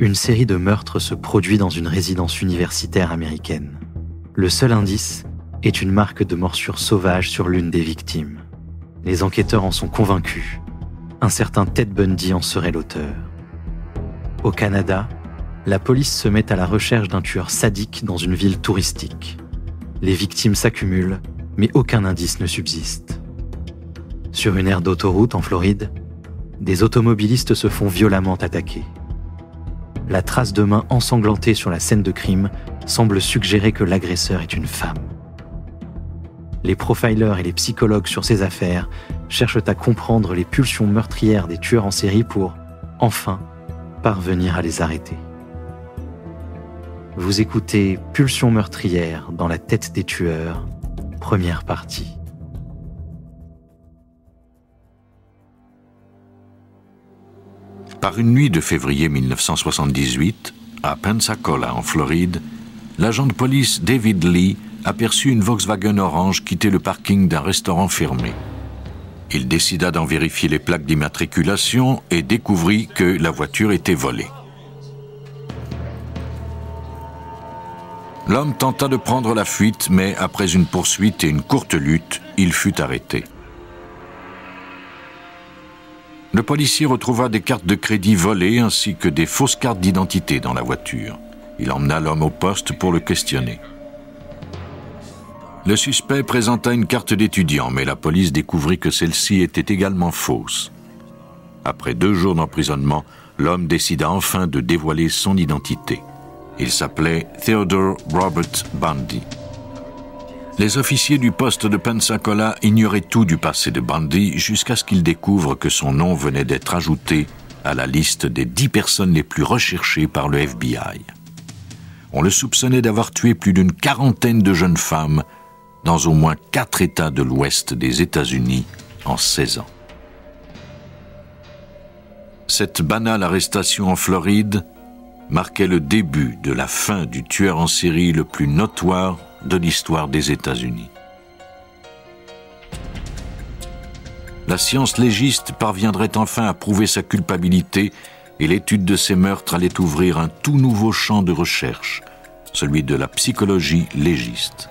Une série de meurtres se produit dans une résidence universitaire américaine. Le seul indice est une marque de morsure sauvage sur l'une des victimes. Les enquêteurs en sont convaincus. Un certain Ted Bundy en serait l'auteur. Au Canada, la police se met à la recherche d'un tueur sadique dans une ville touristique. Les victimes s'accumulent, mais aucun indice ne subsiste. Sur une aire d'autoroute en Floride, des automobilistes se font violemment attaquer. La trace de main ensanglantée sur la scène de crime semble suggérer que l'agresseur est une femme. Les profilers et les psychologues sur ces affaires cherchent à comprendre les pulsions meurtrières des tueurs en série pour, enfin, parvenir à les arrêter. Vous écoutez Pulsions meurtrières dans la tête des tueurs, première partie. Par une nuit de février 1978, à Pensacola, en Floride, l'agent de police David Lee aperçut une Volkswagen orange quitter le parking d'un restaurant fermé. Il décida d'en vérifier les plaques d'immatriculation et découvrit que la voiture était volée. L'homme tenta de prendre la fuite, mais après une poursuite et une courte lutte, il fut arrêté. Le policier retrouva des cartes de crédit volées ainsi que des fausses cartes d'identité dans la voiture. Il emmena l'homme au poste pour le questionner. Le suspect présenta une carte d'étudiant, mais la police découvrit que celle-ci était également fausse. Après 2 jours d'emprisonnement, l'homme décida enfin de dévoiler son identité. Il s'appelait Theodore Robert Bundy. Les officiers du poste de Pensacola ignoraient tout du passé de Bundy jusqu'à ce qu'ils découvrent que son nom venait d'être ajouté à la liste des 10 personnes les plus recherchées par le FBI. On le soupçonnait d'avoir tué plus d'une 40aine de jeunes femmes dans au moins 4 États de l'Ouest des États-Unis en 16 ans. Cette banale arrestation en Floride marquait le début de la fin du tueur en série le plus notoire de l'histoire des États-Unis. La science légiste parviendrait enfin à prouver sa culpabilité et l'étude de ces meurtres allait ouvrir un tout nouveau champ de recherche, celui de la psychologie légiste.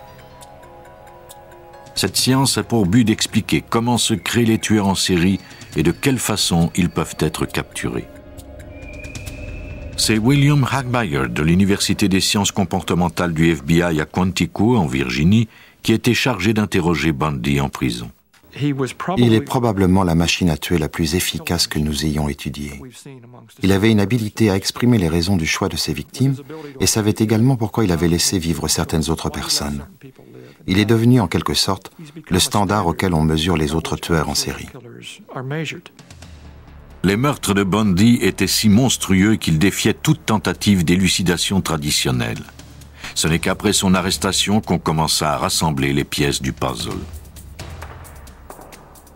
Cette science a pour but d'expliquer comment se créent les tueurs en série et de quelle façon ils peuvent être capturés. C'est William Hagmaier de l'Université des sciences comportementales du FBI à Quantico, en Virginie, qui était chargé d'interroger Bundy en prison. Il est probablement la machine à tuer la plus efficace que nous ayons étudiée. Il avait une habilité à exprimer les raisons du choix de ses victimes et savait également pourquoi il avait laissé vivre certaines autres personnes. Il est devenu en quelque sorte le standard auquel on mesure les autres tueurs en série. Les meurtres de Bundy étaient si monstrueux qu'ils défiaient toute tentative d'élucidation traditionnelle. Ce n'est qu'après son arrestation qu'on commença à rassembler les pièces du puzzle.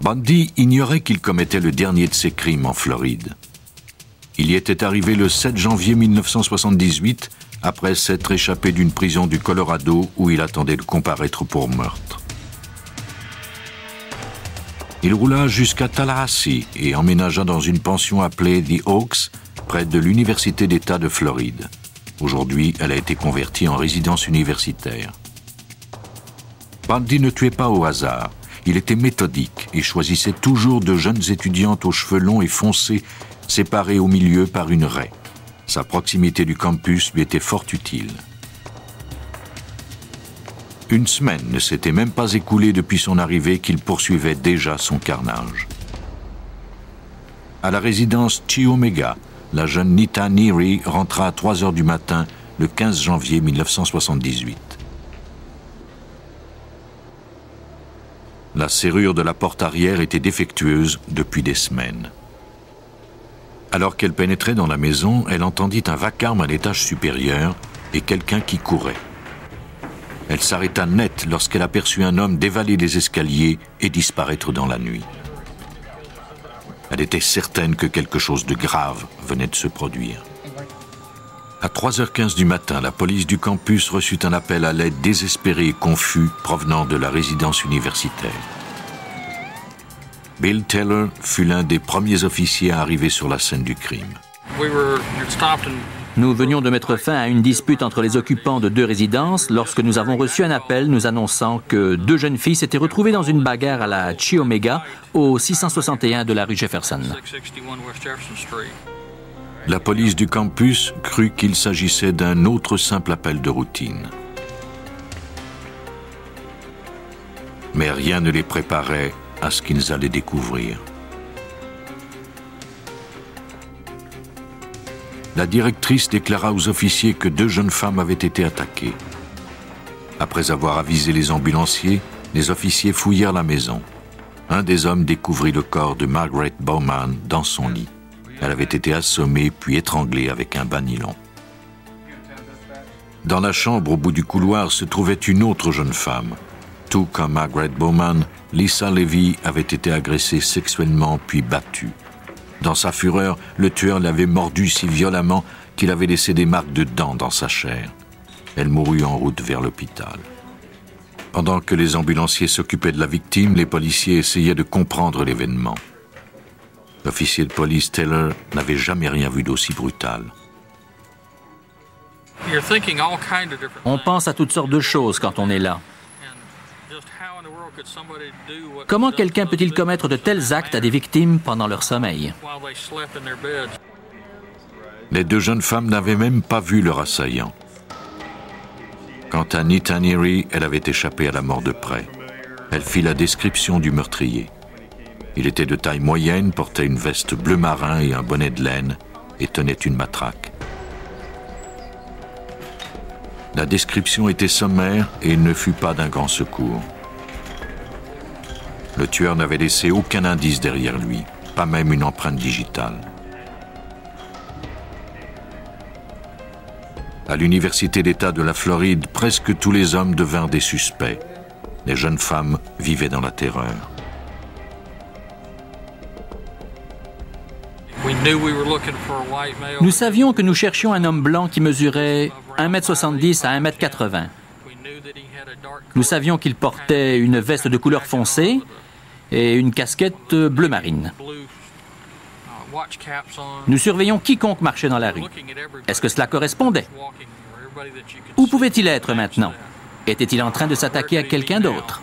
Bundy ignorait qu'il commettait le dernier de ses crimes en Floride. Il y était arrivé le 7 janvier 1978, après s'être échappé d'une prison du Colorado où il attendait de comparaître pour meurtre. Il roula jusqu'à Tallahassee et emménagea dans une pension appelée The Oaks, près de l'Université d'État de Floride. Aujourd'hui, elle a été convertie en résidence universitaire. Bundy ne tuait pas au hasard. Il était méthodique et choisissait toujours de jeunes étudiantes aux cheveux longs et foncés, séparées au milieu par une raie. Sa proximité du campus lui était fort utile. Une semaine ne s'était même pas écoulée depuis son arrivée qu'il poursuivait déjà son carnage. À la résidence Chi Omega, la jeune Nita Neary rentra à 3 heures du matin le 15 janvier 1978. La serrure de la porte arrière était défectueuse depuis des semaines. Alors qu'elle pénétrait dans la maison, elle entendit un vacarme à l'étage supérieur et quelqu'un qui courait. Elle s'arrêta net lorsqu'elle aperçut un homme dévaler les escaliers et disparaître dans la nuit. Elle était certaine que quelque chose de grave venait de se produire. À 3h15 du matin, la police du campus reçut un appel à l'aide désespéré et confus provenant de la résidence universitaire. Bill Taylor fut l'un des premiers officiers à arriver sur la scène du crime. Nous venions de mettre fin à une dispute entre les occupants de 2 résidences lorsque nous avons reçu un appel nous annonçant que 2 jeunes filles s'étaient retrouvées dans une bagarre à la Chi Omega au 661 de la rue Jefferson. La police du campus crut qu'il s'agissait d'un autre simple appel de routine. Mais rien ne les préparait à ce qu'ils allaient découvrir. La directrice déclara aux officiers que 2 jeunes femmes avaient été attaquées. Après avoir avisé les ambulanciers, les officiers fouillèrent la maison. Un des hommes découvrit le corps de Margaret Bowman dans son lit. Elle avait été assommée puis étranglée avec un bas nylon. Dans la chambre au bout du couloir se trouvait une autre jeune femme. Tout comme Margaret Bowman, Lisa Levy avait été agressée sexuellement puis battue. Dans sa fureur, le tueur l'avait mordue si violemment qu'il avait laissé des marques de dents dans sa chair. Elle mourut en route vers l'hôpital. Pendant que les ambulanciers s'occupaient de la victime, les policiers essayaient de comprendre l'événement. L'officier de police Taylor n'avait jamais rien vu d'aussi brutal. On pense à toutes sortes de choses quand on est là. Comment quelqu'un peut-il commettre de tels actes à des victimes pendant leur sommeil? Les 2 jeunes femmes n'avaient même pas vu leur assaillant. Quant à Nita Neary, elle avait échappé à la mort de près. Elle fit la description du meurtrier. Il était de taille moyenne, portait une veste bleu marin et un bonnet de laine et tenait une matraque. La description était sommaire et ne fut pas d'un grand secours. Le tueur n'avait laissé aucun indice derrière lui, pas même une empreinte digitale. À l'université d'État de la Floride, presque tous les hommes devinrent des suspects. Les jeunes femmes vivaient dans la terreur. Nous savions que nous cherchions un homme blanc qui mesurait 1,70 m à 1,80 m. Nous savions qu'il portait une veste de couleur foncée et une casquette bleu marine. Nous surveillions quiconque marchait dans la rue. Est-ce que cela correspondait? Où pouvait-il être maintenant? Était-il en train de s'attaquer à quelqu'un d'autre?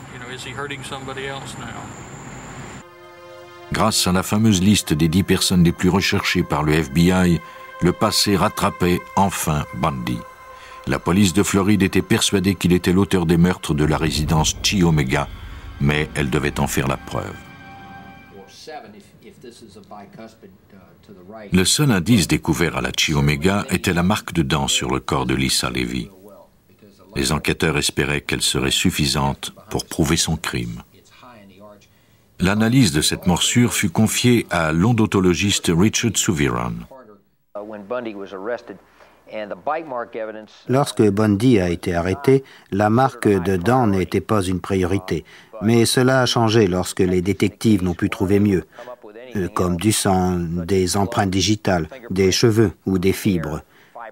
Grâce à la fameuse liste des 10 personnes les plus recherchées par le FBI, le passé rattrapait enfin Bundy. La police de Floride était persuadée qu'il était l'auteur des meurtres de la résidence Chi Omega, mais elle devait en faire la preuve. Le seul indice découvert à la Chi Omega était la marque de dents sur le corps de Lisa Levy. Les enquêteurs espéraient qu'elle serait suffisante pour prouver son crime. L'analyse de cette morsure fut confiée à l'odontologiste Richard Souviron. Lorsque Bundy a été arrêté, la marque de dents n'était pas une priorité. Mais cela a changé lorsque les détectives n'ont pu trouver mieux, comme du sang, des empreintes digitales, des cheveux ou des fibres.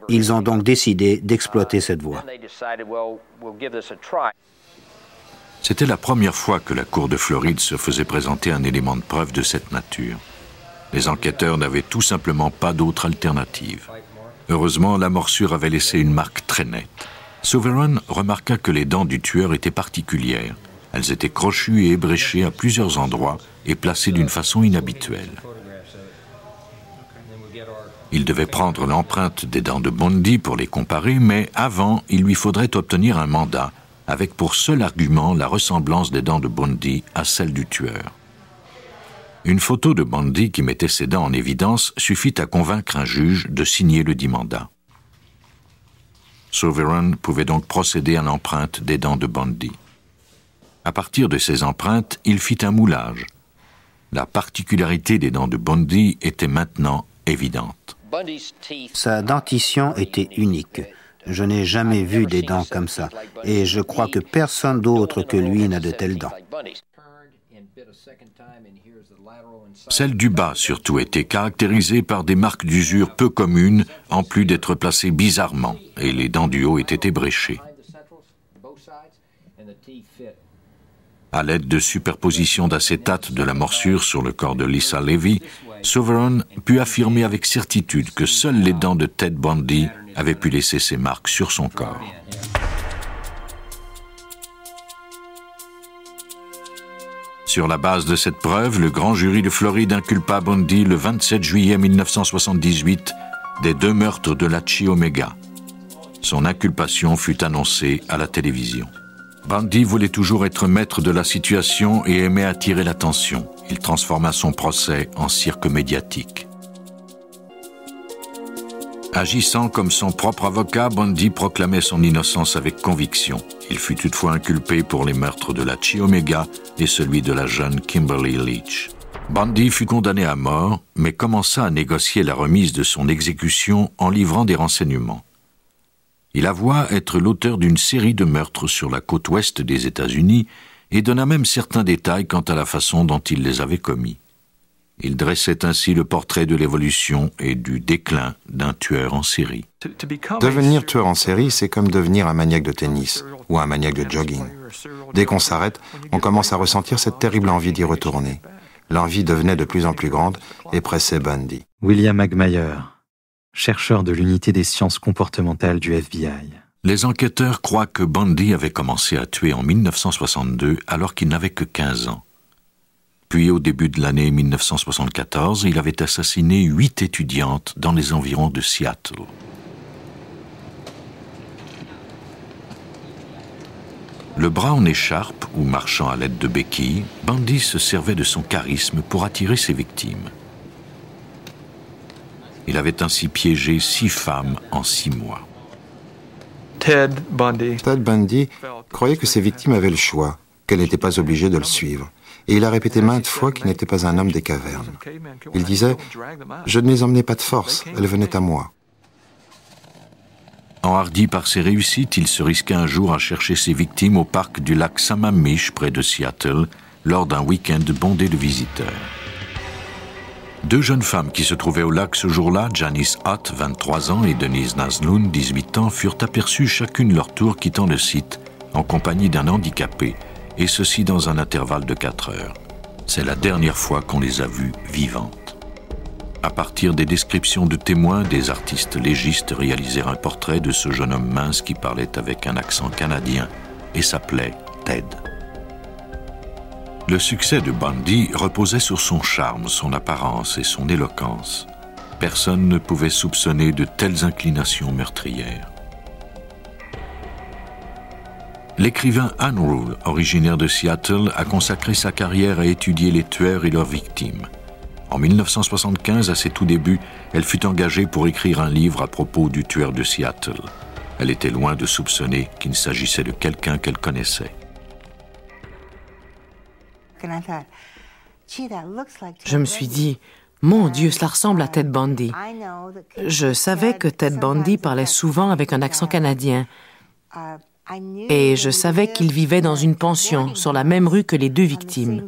Ils ont donc décidé d'exploiter cette voie. C'était la première fois que la Cour de Floride se faisait présenter un élément de preuve de cette nature. Les enquêteurs n'avaient tout simplement pas d'autre alternative. Heureusement, la morsure avait laissé une marque très nette. Souviron remarqua que les dents du tueur étaient particulières. Elles étaient crochues et ébréchées à plusieurs endroits et placées d'une façon inhabituelle. Il devait prendre l'empreinte des dents de Bundy pour les comparer, mais avant, il lui faudrait obtenir un mandat, avec pour seul argument la ressemblance des dents de Bundy à celles du tueur. Une photo de Bundy qui mettait ses dents en évidence suffit à convaincre un juge de signer le dit mandat. Souviron pouvait donc procéder à l'empreinte des dents de Bundy. À partir de ces empreintes, il fit un moulage. La particularité des dents de Bundy était maintenant évidente. Sa dentition était unique. Je n'ai jamais vu des dents comme ça, et je crois que personne d'autre que lui n'a de telles dents. Celle du bas, surtout, était caractérisée par des marques d'usure peu communes, en plus d'être placées bizarrement, et les dents du haut étaient ébréchées. À l'aide de superposition d'acétate de la morsure sur le corps de Lisa Levy, Sovereign put affirmer avec certitude que seules les dents de Ted Bundy avaient pu laisser ses marques sur son corps. Sur la base de cette preuve, le grand jury de Floride inculpa Bundy le 27 juillet 1978 des 2 meurtres de la Chi Omega. Son inculpation fut annoncée à la télévision. Bundy voulait toujours être maître de la situation et aimait attirer l'attention. Il transforma son procès en cirque médiatique. Agissant comme son propre avocat, Bundy proclamait son innocence avec conviction. Il fut toutefois inculpé pour les meurtres de la Chi Omega et celui de la jeune Kimberly Leach. Bundy fut condamné à mort, mais commença à négocier la remise de son exécution en livrant des renseignements. Il avoua être l'auteur d'une série de meurtres sur la côte ouest des États-Unis et donna même certains détails quant à la façon dont il les avait commis. Il dressait ainsi le portrait de l'évolution et du déclin d'un tueur en série. Devenir tueur en série, c'est comme devenir un maniaque de tennis ou un maniaque de jogging. Dès qu'on s'arrête, on commence à ressentir cette terrible envie d'y retourner. L'envie devenait de plus en plus grande et pressait Bundy. William Hagmaier, chercheur de l'unité des sciences comportementales du FBI. Les enquêteurs croient que Bundy avait commencé à tuer en 1962 alors qu'il n'avait que 15 ans. Puis au début de l'année 1974, il avait assassiné 8 étudiantes dans les environs de Seattle. Le bras en écharpe ou marchant à l'aide de béquilles, Bundy se servait de son charisme pour attirer ses victimes. Il avait ainsi piégé 6 femmes en 6 mois. Ted Bundy croyait que ses victimes avaient le choix, qu'elles n'étaient pas obligées de le suivre. Et il a répété maintes fois qu'il n'était pas un homme des cavernes. Il disait « Je ne les emmenais pas de force, elles venaient à moi ». Enhardi par ses réussites, il se risqua un jour à chercher ses victimes au parc du lac Sammamish, près de Seattle, lors d'un week-end bondé de visiteurs. 2 jeunes femmes qui se trouvaient au lac ce jour-là, Janice Hutt, 23 ans, et Denise Nazloun, 18 ans, furent aperçues chacune leur tour quittant le site, en compagnie d'un handicapé, et ceci dans un intervalle de 4 heures. C'est la dernière fois qu'on les a vues vivantes. À partir des descriptions de témoins, des artistes légistes réalisèrent un portrait de ce jeune homme mince qui parlait avec un accent canadien et s'appelait Ted. Le succès de Bundy reposait sur son charme, son apparence et son éloquence. Personne ne pouvait soupçonner de telles inclinations meurtrières. L'écrivain Ann Rule, originaire de Seattle, a consacré sa carrière à étudier les tueurs et leurs victimes. En 1975, à ses tout débuts, elle fut engagée pour écrire un livre à propos du tueur de Seattle. Elle était loin de soupçonner qu'il s'agissait de quelqu'un qu'elle connaissait. Je me suis dit, mon Dieu, cela ressemble à Ted Bundy. Je savais que Ted Bundy parlait souvent avec un accent canadien. Et je savais qu'il vivait dans une pension sur la même rue que les 2 victimes.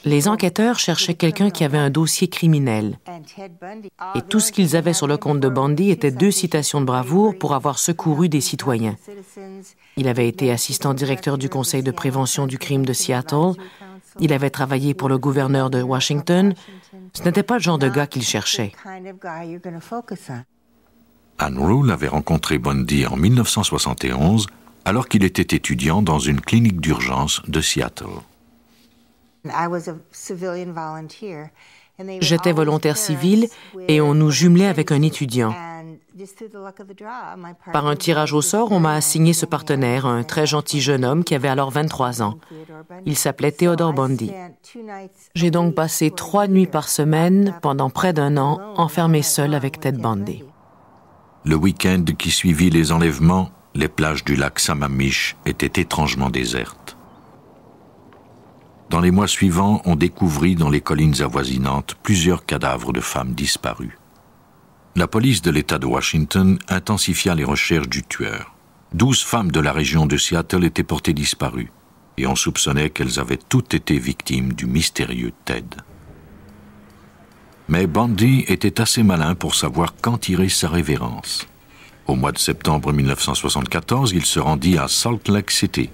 Les enquêteurs cherchaient quelqu'un qui avait un dossier criminel. Et tout ce qu'ils avaient sur le compte de Bundy était 2 citations de bravoure pour avoir secouru des citoyens. Il avait été assistant directeur du Conseil de prévention du crime de Seattle. Il avait travaillé pour le gouverneur de Washington. Ce n'était pas le genre de gars qu'il cherchait. Ann Rule avait rencontré Bundy en 1971 alors qu'il était étudiant dans une clinique d'urgence de Seattle. J'étais volontaire civil et on nous jumelait avec un étudiant. Par un tirage au sort, on m'a assigné ce partenaire, un très gentil jeune homme qui avait alors 23 ans. Il s'appelait Theodore Bundy. J'ai donc passé 3 nuits par semaine pendant près d'1 an, enfermé seul avec Ted Bundy. Le week-end qui suivit les enlèvements, les plages du lac Sammamish étaient étrangement désertes. Dans les mois suivants, on découvrit dans les collines avoisinantes plusieurs cadavres de femmes disparues. La police de l'État de Washington intensifia les recherches du tueur. 12 femmes de la région de Seattle étaient portées disparues, et on soupçonnait qu'elles avaient toutes été victimes du mystérieux Ted. Mais Bundy était assez malin pour savoir quand tirer sa révérence. Au mois de septembre 1974, il se rendit à Salt Lake City.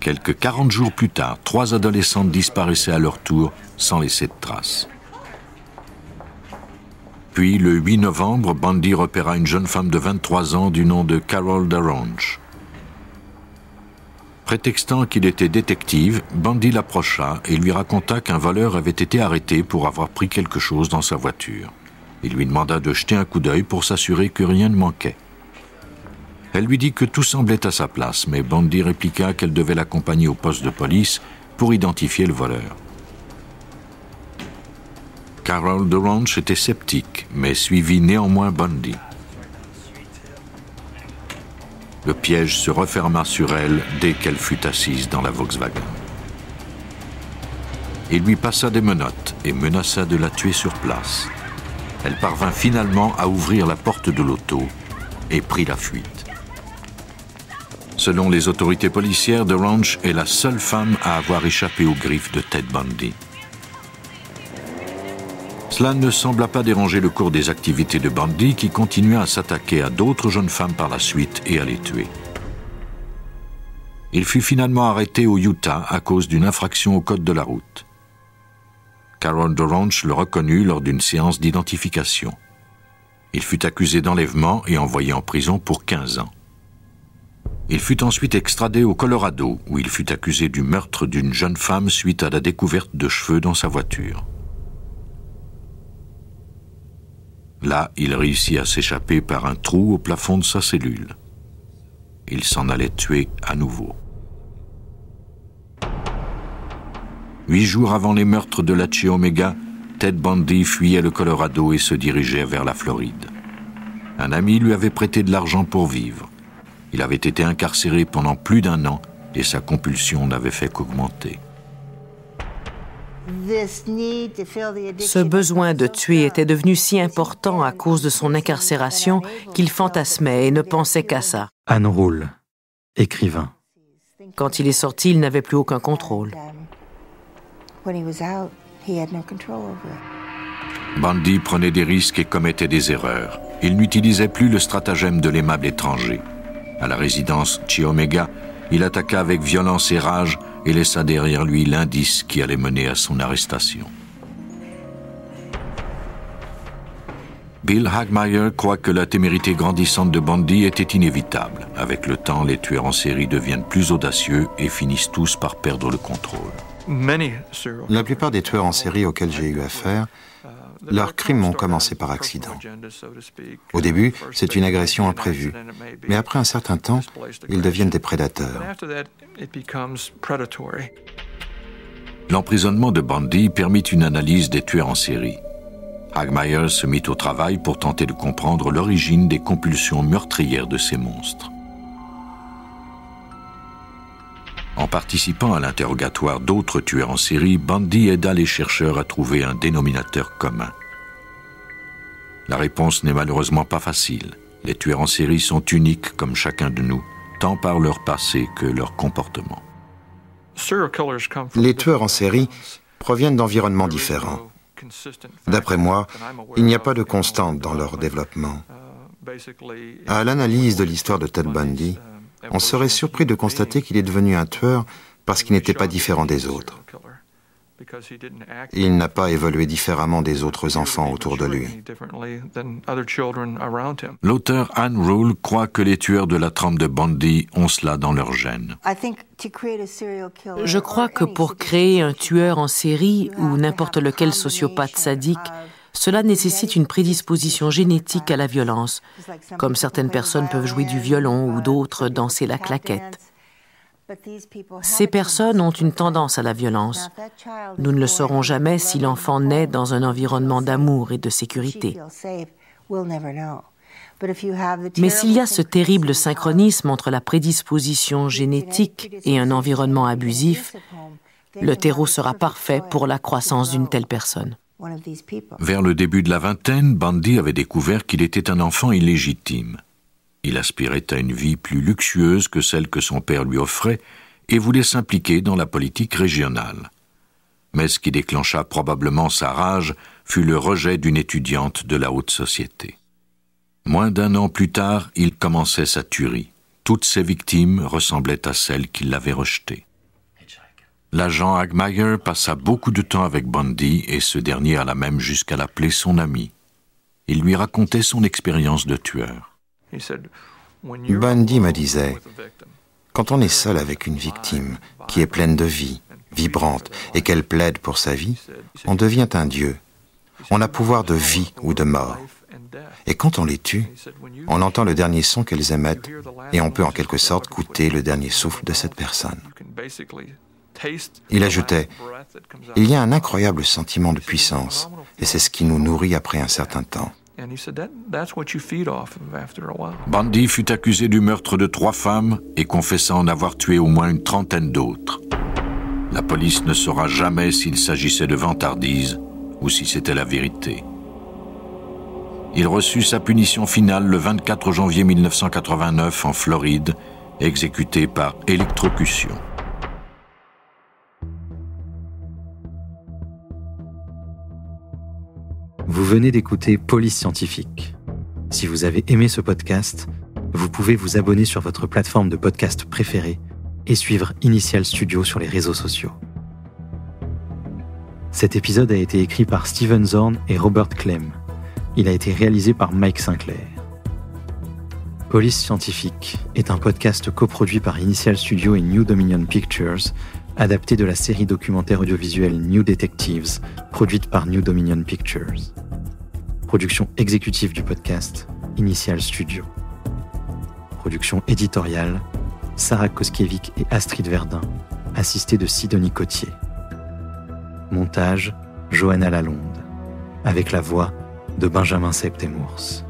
Quelques 40 jours plus tard, 3 adolescentes disparaissaient à leur tour sans laisser de traces. Puis, le 8 novembre, Bundy repéra une jeune femme de 23 ans du nom de Carol DaRonch. Prétextant qu'il était détective, Bundy l'approcha et lui raconta qu'un voleur avait été arrêté pour avoir pris quelque chose dans sa voiture. Il lui demanda de jeter un coup d'œil pour s'assurer que rien ne manquait. Elle lui dit que tout semblait à sa place, mais Bundy répliqua qu'elle devait l'accompagner au poste de police pour identifier le voleur. Carol DaRonch était sceptique, mais suivit néanmoins Bundy. Le piège se referma sur elle dès qu'elle fut assise dans la Volkswagen. Il lui passa des menottes et menaça de la tuer sur place. Elle parvint finalement à ouvrir la porte de l'auto et prit la fuite. Selon les autorités policières, DaRonch est la seule femme à avoir échappé aux griffes de Ted Bundy. Cela ne sembla pas déranger le cours des activités de Bundy, qui continua à s'attaquer à d'autres jeunes femmes par la suite et à les tuer. Il fut finalement arrêté au Utah à cause d'une infraction au code de la route. Carol DaRonch le reconnut lors d'une séance d'identification. Il fut accusé d'enlèvement et envoyé en prison pour 15 ans. Il fut ensuite extradé au Colorado, où il fut accusé du meurtre d'une jeune femme suite à la découverte de cheveux dans sa voiture. Là, il réussit à s'échapper par un trou au plafond de sa cellule. Il s'en allait tuer à nouveau. 8 jours avant les meurtres de la Chi Omega, Ted Bundy fuyait le Colorado et se dirigeait vers la Floride. Un ami lui avait prêté de l'argent pour vivre. Il avait été incarcéré pendant plus d'1 an et sa compulsion n'avait fait qu'augmenter. Ce besoin de tuer était devenu si important à cause de son incarcération qu'il fantasmait et ne pensait qu'à ça. Ann Rule, écrivain. Quand il est sorti, il n'avait plus aucun contrôle. Bundy prenait des risques et commettait des erreurs. Il n'utilisait plus le stratagème de l'aimable étranger. À la résidence Chi Omega, il attaqua avec violence et rage et laissa derrière lui l'indice qui allait mener à son arrestation. Bill Hagmaier croit que la témérité grandissante de Bundy était inévitable. Avec le temps, les tueurs en série deviennent plus audacieux et finissent tous par perdre le contrôle. La plupart des tueurs en série auxquels j'ai eu affaire, leurs crimes ont commencé par accident. Au début, c'est une agression imprévue, mais après un certain temps, ils deviennent des prédateurs. L'emprisonnement de Bundy permit une analyse des tueurs en série. Hagmaier se mit au travail pour tenter de comprendre l'origine des compulsions meurtrières de ces monstres. En participant à l'interrogatoire d'autres tueurs en série, Bundy aida les chercheurs à trouver un dénominateur commun. La réponse n'est malheureusement pas facile. Les tueurs en série sont uniques comme chacun de nous, tant par leur passé que leur comportement. Les tueurs en série proviennent d'environnements différents. D'après moi, il n'y a pas de constante dans leur développement. À l'analyse de l'histoire de Ted Bundy, on serait surpris de constater qu'il est devenu un tueur parce qu'il n'était pas différent des autres. Il n'a pas évolué différemment des autres enfants autour de lui. L'auteur Ann Rule croit que les tueurs de la trempe de Bundy ont cela dans leur gène. Je crois que pour créer un tueur en série ou n'importe lequel sociopathe sadique, cela nécessite une prédisposition génétique à la violence, comme certaines personnes peuvent jouer du violon ou d'autres danser la claquette. Ces personnes ont une tendance à la violence. Nous ne le saurons jamais si l'enfant naît dans un environnement d'amour et de sécurité. Mais s'il y a ce terrible synchronisme entre la prédisposition génétique et un environnement abusif, le terreau sera parfait pour la croissance d'une telle personne. Vers le début de la vingtaine, Bundy avait découvert qu'il était un enfant illégitime. Il aspirait à une vie plus luxueuse que celle que son père lui offrait et voulait s'impliquer dans la politique régionale. Mais ce qui déclencha probablement sa rage fut le rejet d'une étudiante de la haute société. Moins d'1 an plus tard, il commençait sa tuerie. Toutes ses victimes ressemblaient à celles qui l'avaient rejeté. l'agent Hagmaier passa beaucoup de temps avec Bundy et ce dernier alla même jusqu'à l'appeler son ami. Il lui racontait son expérience de tueur. Bundy me disait, quand on est seul avec une victime qui est pleine de vie, vibrante, et qu'elle plaide pour sa vie, on devient un dieu. On a pouvoir de vie ou de mort. Et quand on les tue, on entend le dernier son qu'elles émettent et on peut en quelque sorte goûter le dernier souffle de cette personne. Il ajoutait, « Il y a un incroyable sentiment de puissance et c'est ce qui nous nourrit après un certain temps. » Bundy fut accusé du meurtre de 3 femmes et confessa en avoir tué au moins une 30aine d'autres. La police ne saura jamais s'il s'agissait de vantardise ou si c'était la vérité. Il reçut sa punition finale le 24 janvier 1989 en Floride, exécuté par électrocution. Vous venez d'écouter Police Scientifique. Si vous avez aimé ce podcast, vous pouvez vous abonner sur votre plateforme de podcast préférée et suivre Initial Studio sur les réseaux sociaux. Cet épisode a été écrit par Steven Zorn et Robert Clem. Il a été réalisé par Mike Sinclair. Police Scientifique est un podcast coproduit par Initial Studio et New Dominion Pictures, adapté de la série documentaire audiovisuelle New Detectives, produite par New Dominion Pictures. Production exécutive du podcast, Initial Studio. Production éditoriale, Sarah Koskiewicz et Astrid Verdun, assistée de Sidonie Cotier. Montage, Johanna Lalonde, avec la voix de Benjamin Septemours.